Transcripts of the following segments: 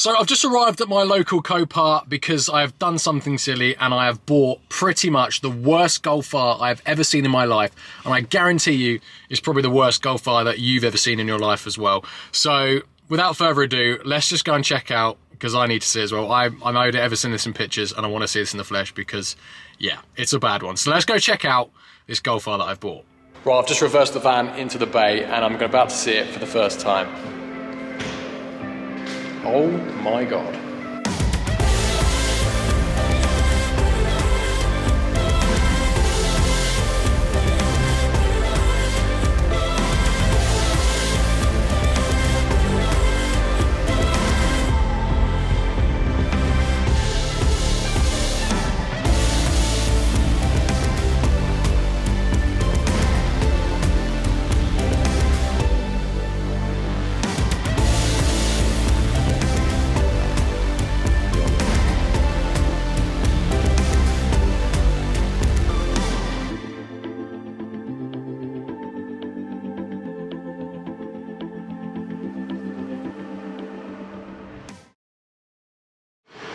So I've just arrived at my local Copart because I have done something silly and I have bought pretty much the worst Golf R I've ever seen in my life. And I guarantee you it's probably the worst Golf R that you've ever seen in your life as well. So without further ado, let's just go and check out, because I need to see as well. I'm owed it ever seen this in pictures and I want to see this in the flesh because, yeah, it's a bad one. So let's go check out this Golf R that I've bought. Right, I've just reversed the van into the bay and I'm about to see it for the first time. Oh my God.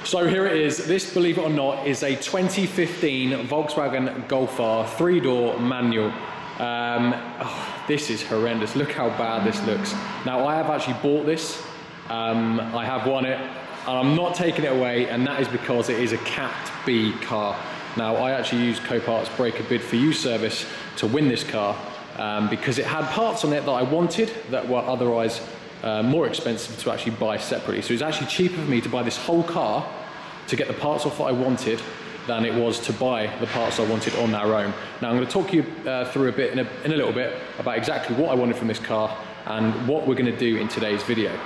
So here it is. This, believe it or not, is a 2015 Volkswagen Golf R 3-door manual. This is horrendous. Look how bad this looks. Now I have actually bought this. I have won it and I'm not taking it away, and that is because it is a capped B car. Now I actually used Copart's break a bid for you service to win this car because it had parts on it that I wanted that were otherwise more expensive to actually buy separately. So it's actually cheaper for me to buy this whole car to get the parts off that I wanted than it was to buy the parts I wanted on their own. Now I'm going to talk you through a bit in a little bit about exactly what I wanted from this car and what we're going to do in today's video.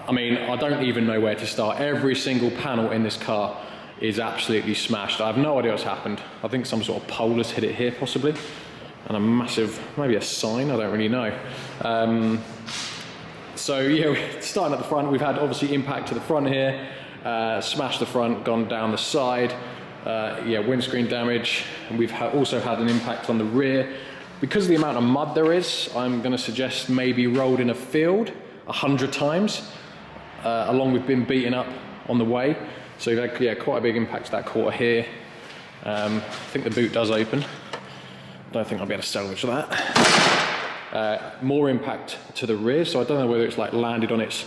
I mean, I don't even know where to start. Every single panel in this car is absolutely smashed. I have no idea what's happened. I think some sort of pole has hit it here possibly, and a massive, maybe a sign, I don't really know. So yeah, starting at the front, we've had obviously impact to the front here, smashed the front, gone down the side, yeah, windscreen damage, and we've also had an impact on the rear. Because of the amount of mud there is, I'm going to suggest maybe rolled in a field 100 times, along with being beaten up on the way. So we've had, yeah, quite a big impact to that quarter here. I think the boot does open. Don't think I'll be able to salvage that. More impact to the rear, so I don't know whether it's like landed on its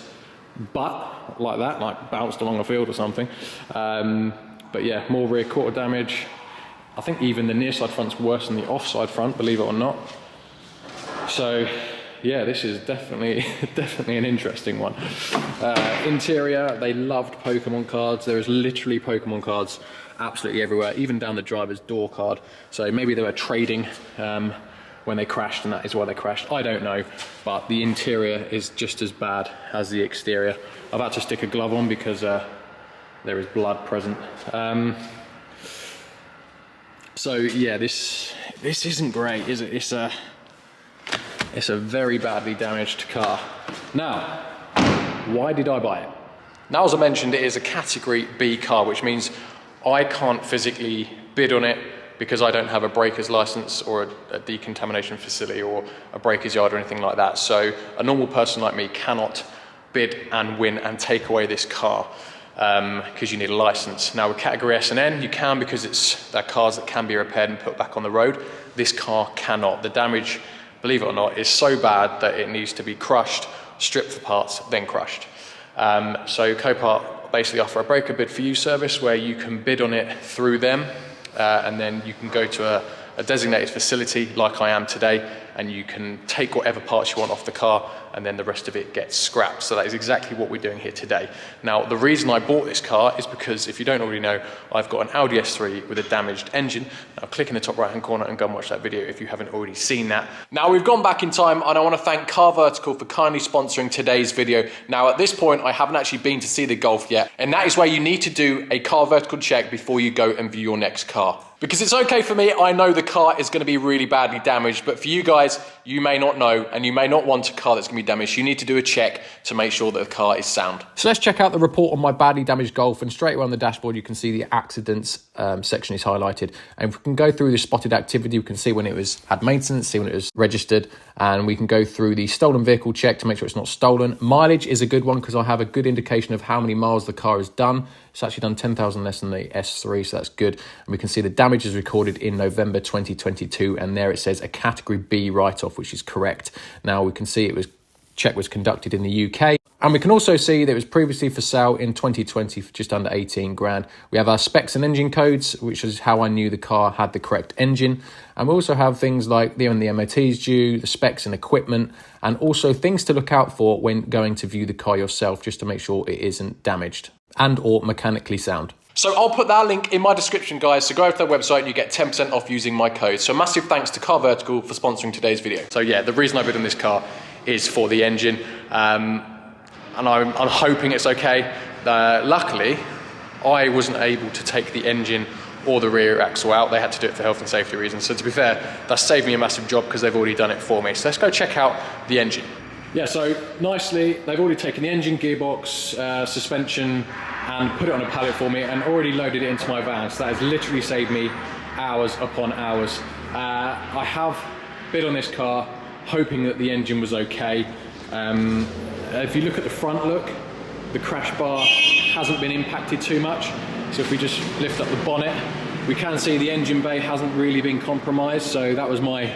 butt like that, like bounced along a field or something. But yeah, more rear quarter damage. I think even the near side front's worse than the offside front, believe it or not. So yeah, this is definitely an interesting one. Interior, they loved Pokemon cards. There is literally Pokemon cards absolutely everywhere, even down the driver's door card. So maybe they were trading when they crashed, and that is why they crashed. I don't know, but the interior is just as bad as the exterior. I've had to stick a glove on because there is blood present. So yeah, this isn't great, is it? It's a very badly damaged car. Now, why did I buy it? Now, as I mentioned, it is a category B car, which means I can't physically bid on it because I don't have a breaker's license or a decontamination facility or a breaker's yard or anything like that. So a normal person like me cannot bid and win and take away this car because you need a license. Now with category S and N, you can, because they're cars that can be repaired and put back on the road. This car cannot. The damage, believe it or not, is so bad that it needs to be crushed, stripped for parts, then crushed. So Copart basically offer a breaker bid for you service where you can bid on it through them, and then you can go to a designated facility like I am today, and you can take whatever parts you want off the car, and then the rest of it gets scrapped. So that is exactly what we're doing here today. Now, the reason I bought this car is because, if you don't already know, I've got an Audi S3 with a damaged engine. Now, click in the top right-hand corner and go and watch that video if you haven't already seen that. Now, we've gone back in time, and I want to thank CarVertical for kindly sponsoring today's video. Now, at this point, I haven't actually been to see the Golf yet, and that is where you need to do a CarVertical check before you go and view your next car. Because it's okay for me, I know the car is going to be really badly damaged, but for you guys, guys, you may not know, and you may not want a car that's going to be damaged. You need to do a check to make sure that the car is sound. So let's check out the report on my badly damaged Golf, and straight away on the dashboard you can see the accidents section is highlighted, and if we can go through the spotted activity, we can see when it had maintenance, see when it was registered, and we can go through the stolen vehicle check to make sure it's not stolen. Mileage is a good one because I have a good indication of how many miles the car has done. It's actually done 10,000 less than the S3, so that's good. And we can see the damage is recorded in November 2022, and there it says a category B write-off, which is correct. Now we can see check was conducted in the UK. And we can also see that it was previously for sale in 2020 for just under 18 grand. We have our specs and engine codes, which is how I knew the car had the correct engine. And we also have things like when the MOT is due, the specs and equipment, and also things to look out for when going to view the car yourself, just to make sure it isn't damaged and or mechanically sound. So I'll put that link in my description, guys. So go over to their website and you get 10% off using my code. So massive thanks to CarVertical for sponsoring today's video. So yeah, the reason I bid on this car is for the engine. And I'm hoping it's okay. Luckily, I wasn't able to take the engine or the rear axle out. They had to do it for health and safety reasons. So to be fair, that's saved me a massive job because they've already done it for me. So let's go check out the engine. Yeah, so nicely, they've already taken the engine, gearbox, suspension, and put it on a pallet for me and already loaded it into my van. So that has literally saved me hours upon hours. I have bid on this car hoping that the engine was okay. If you look at the front look, the crash bar hasn't been impacted too much. So if we just lift up the bonnet, we can see the engine bay hasn't really been compromised. So that was my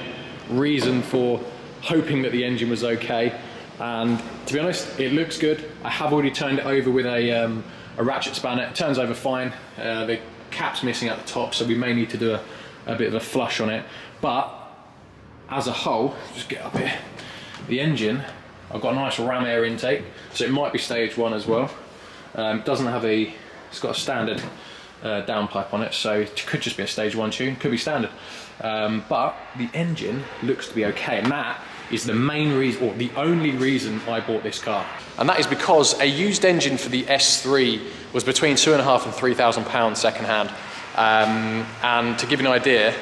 reason for hoping that the engine was okay. And to be honest, it looks good. I have already turned it over with a ratchet spanner. It turns over fine. The cap's missing at the top, so we may need to do a bit of a flush on it. But as a whole, just get up here, the engine, I've got a nice ram air intake, so it might be stage 1 as well. Doesn't have it's got a standard downpipe on it, so it could just be a stage 1 tune, could be standard. But the engine looks to be okay, and that is the main reason, or the only reason I bought this car. And that is because a used engine for the S3 was between £2,500 and £3,000 second hand. And to give you an idea,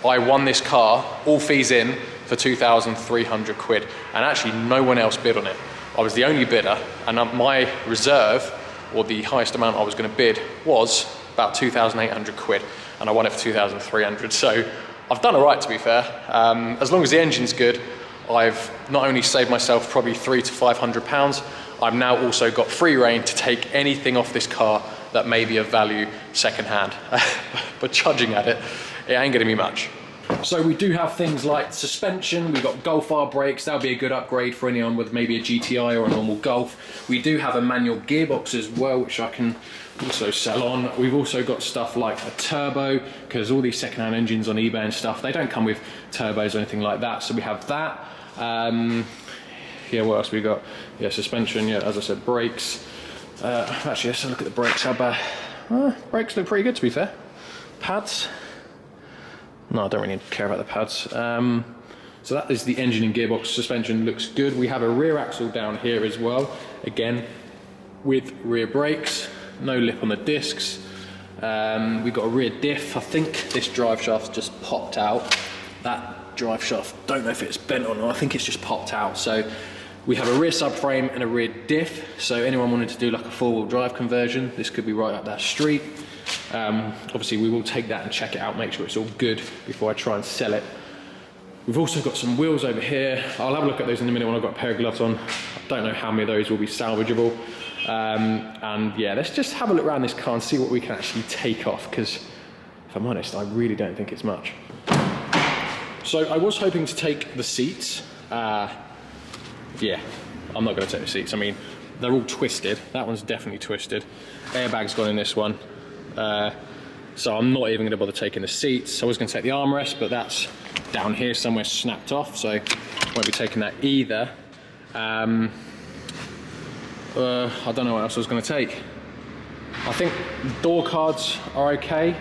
I won this car, all fees in, for 2,300 quid. And actually no one else bid on it. I was the only bidder, and my reserve, or the highest amount I was gonna bid, was about 2,800 quid. And I won it for 2,300. So I've done all right, to be fair. As long as the engine's good, I've not only saved myself probably £300 to £500, I've now also got free reign to take anything off this car that may be of value secondhand. But judging at it, it ain't gonna be much. So we do have things like suspension, we've got Golf R brakes, that'll be a good upgrade for anyone with maybe a GTI or a normal Golf. We do have a manual gearbox as well, which I can also sell on. We've also got stuff like a turbo, because all these secondhand engines on eBay and stuff, they don't come with turbos or anything like that, so we have that. Yeah, what else we got? Yeah, suspension, yeah, as I said, brakes. Actually, let's look at the brakes, how bad? Brakes look pretty good, to be fair. Pads. No, I don't really care about the pads. So that is the engine and gearbox. Suspension looks good. We have a rear axle down here as well. Again, with rear brakes, no lip on the discs. We've got a rear diff. I think this drive shaft just popped out. That drive shaft, don't know if it's bent or not. I think it's just popped out. So we have a rear subframe and a rear diff. So anyone wanting to do like a four-wheel drive conversion, this could be right up that street. Obviously we will take that and check it out, make sure it's all good before I try and sell it. We've also got some wheels over here. I'll have a look at those in a minute when I've got a pair of gloves on. I don't know how many of those will be salvageable. And yeah, let's just have a look around this car and see what we can actually take off, because if I'm honest, I really don't think it's much. So I was hoping to take the seats. Yeah, I'm not going to take the seats. I mean, they're all twisted. That one's definitely twisted. Airbag's gone in this one. So I'm not even going to bother taking the seats. I was going to take the armrest, but that's down here somewhere snapped off, so I won't be taking that either. I don't know what else I was going to take. I think door cards are okay,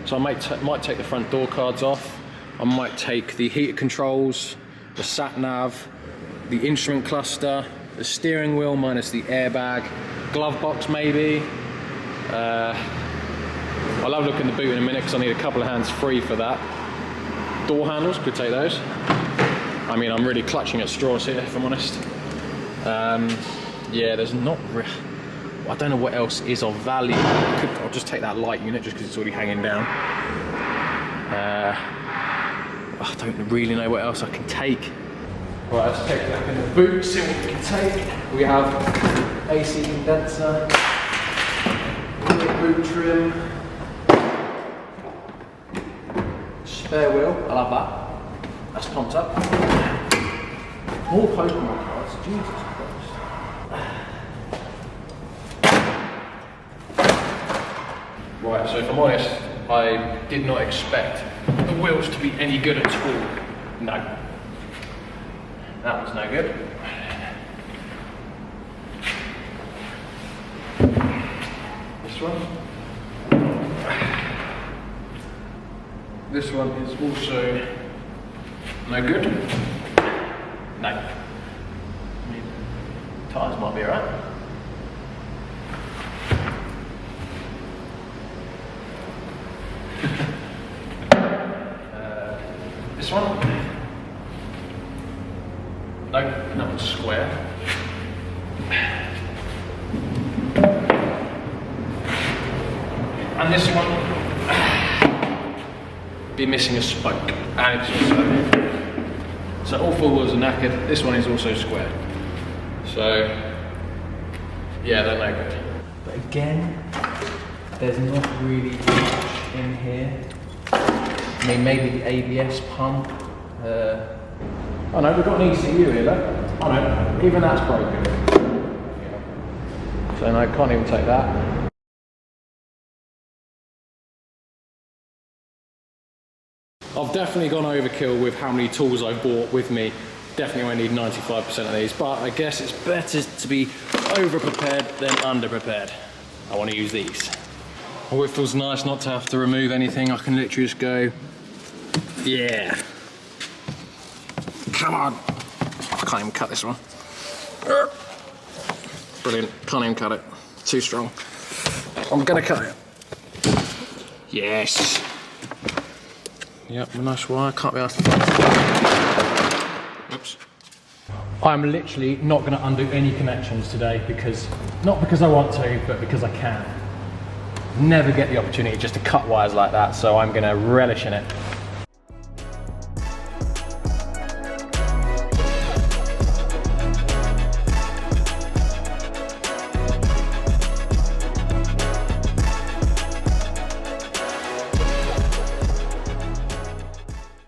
so I might take the front door cards off. I might take the heater controls, the sat nav, the instrument cluster, the steering wheel minus the airbag, glove box maybe. I'll have a look in the boot in a minute because I need a couple of hands free for that. Door handles, could take those. I mean, I'm really clutching at straws here, if I'm honest. Yeah, there's not I don't know what else is of value. I'll just take that light unit just because it's already hanging down. I don't really know what else I can take. Right, let's take that in the boot, see what we can take. We have AC condenser, boot trim, spare wheel, I love that. That's pumped up. More Pokemon cards, Jesus Christ. Right, so if I'm honest, I did not expect the wheels to be any good at all. No. That was no good. This one. This one is also no good. No. I mean, tyres might be alright. This one. No, that one's square. And this one be missing a spoke. And it's also, so all four wheels are knackered. This one is also square. So yeah, they're no good. But again, there's not really much in here. I mean, maybe the ABS pump. Oh no, we've got an ECU here, look. Oh no, even that's broken. Yeah. So no, can't even take that. I've definitely gone overkill with how many tools I bought with me. Definitely only need 95% of these, but I guess it's better to be over-prepared than under-prepared. I want to use these. Oh, it feels nice not to have to remove anything. I can literally just go, yeah. Come on. I can't even cut this one. Brilliant, can't even cut it. Too strong. I'm gonna cut it. Yes. Yep, nice wire, can't be asked. Oops. I'm literally not gonna undo any connections today because, not because I want to, but because I can. Never get the opportunity just to cut wires like that, so I'm gonna relish in it.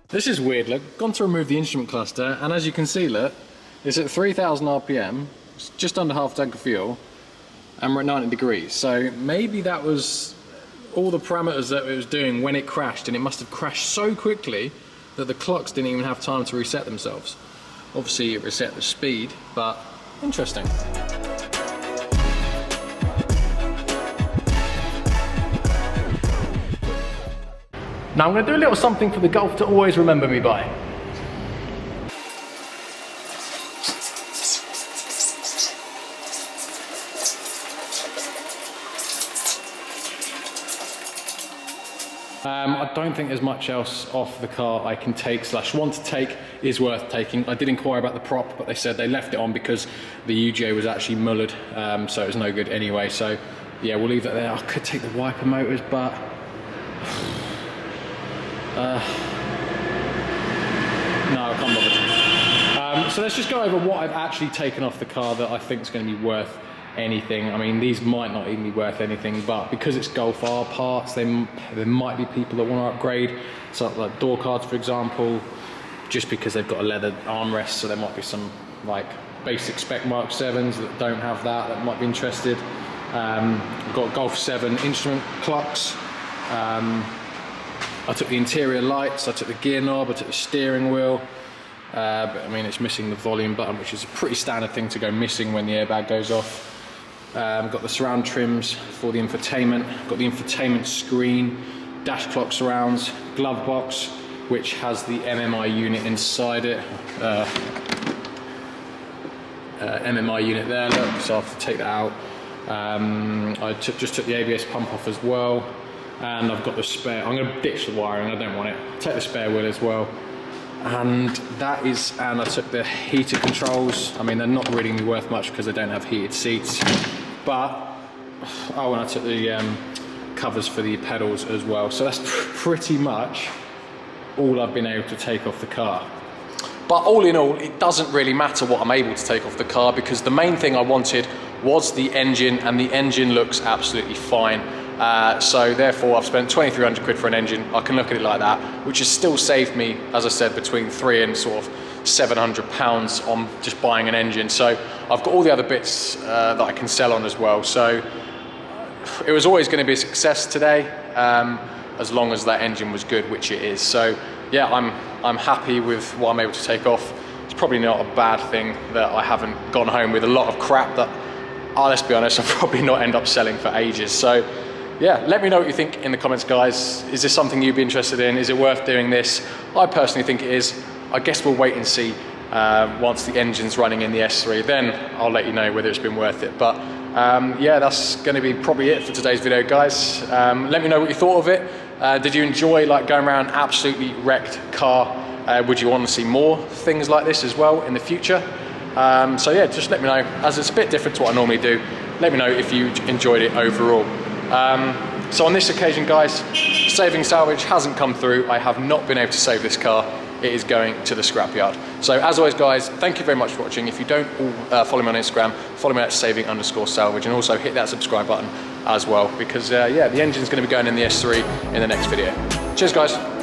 This is weird, look, gone to remove the instrument cluster, and as you can see, look, it's at 3,000 RPM, it's just under half tank of fuel, and we're at 90 degrees. So maybe that was all the parameters that it was doing when it crashed, and it must have crashed so quickly that the clocks didn't even have time to reset themselves. Obviously it reset the speed, but interesting. Now I'm going to do a little something for the Golf to always remember me by. I don't think there's much else off the car I can take / want to take is worth taking. I did inquire about the prop, but they said they left it on because the UJ was actually mullered, so it was no good anyway. So yeah, we'll leave that there. I could take the wiper motors, but no, I can't bother. So let's just go over what I've actually taken off the car that I think is going to be worth anything. I mean, these might not even be worth anything, but because it's Golf R parts, there might be people that want to upgrade. So like door cards, for example, just because they've got a leather armrest, so there might be some like basic spec Mark 7s that don't have that might be interested. I've got Golf 7 instrument clocks. I took the interior lights, I took the gear knob, I took the steering wheel, but I mean it's missing the volume button, which is a pretty standard thing to go missing when the airbag goes off. Got the surround trims for the infotainment, got the infotainment screen, dash clock surrounds, glove box, which has the MMI unit inside it. MMI unit there, look, so I have to take that out. I just took the ABS pump off as well. And I've got the spare, I'm going to ditch the wiring, I don't want it. Take the spare wheel as well. And I took the heated controls. I mean, they're not really worth much because they don't have heated seats, but oh, and I took the covers for the pedals as well. So that's pretty much all I've been able to take off the car. But all in all, it doesn't really matter what I'm able to take off the car, because the main thing I wanted was the engine, and the engine looks absolutely fine. So therefore I've spent 2,300 quid for an engine. I can look at it like that, which has still saved me, as I said, between £300 and sort of £700 on just buying an engine. So I've got all the other bits that I can sell on as well. So it was always going to be a success today, as long as that engine was good, which it is. So yeah, I'm happy with what I'm able to take off. It's probably not a bad thing that I haven't gone home with a lot of crap that, let's be honest, I'll probably not end up selling for ages. So yeah, let me know what you think in the comments, guys. Is this something you'd be interested in? Is it worth doing this? I personally think it is. I guess we'll wait and see once the engine's running in the S3. Then I'll let you know whether it's been worth it. But yeah, that's going to be probably it for today's video, guys. Let me know what you thought of it. Did you enjoy like going around absolutely wrecked car? Would you want to see more things like this as well in the future? So yeah, just let me know, as it's a bit different to what I normally do. Let me know if you enjoyed it overall. So on this occasion, guys, saving salvage hasn't come through. I have not been able to save this car. It is going to the scrapyard. So as always, guys, thank you very much for watching. If you don't follow me on Instagram, follow me at saving_salvage, and also hit that subscribe button as well, because yeah, the engine's going to be going in the S3 in the next video. Cheers, guys.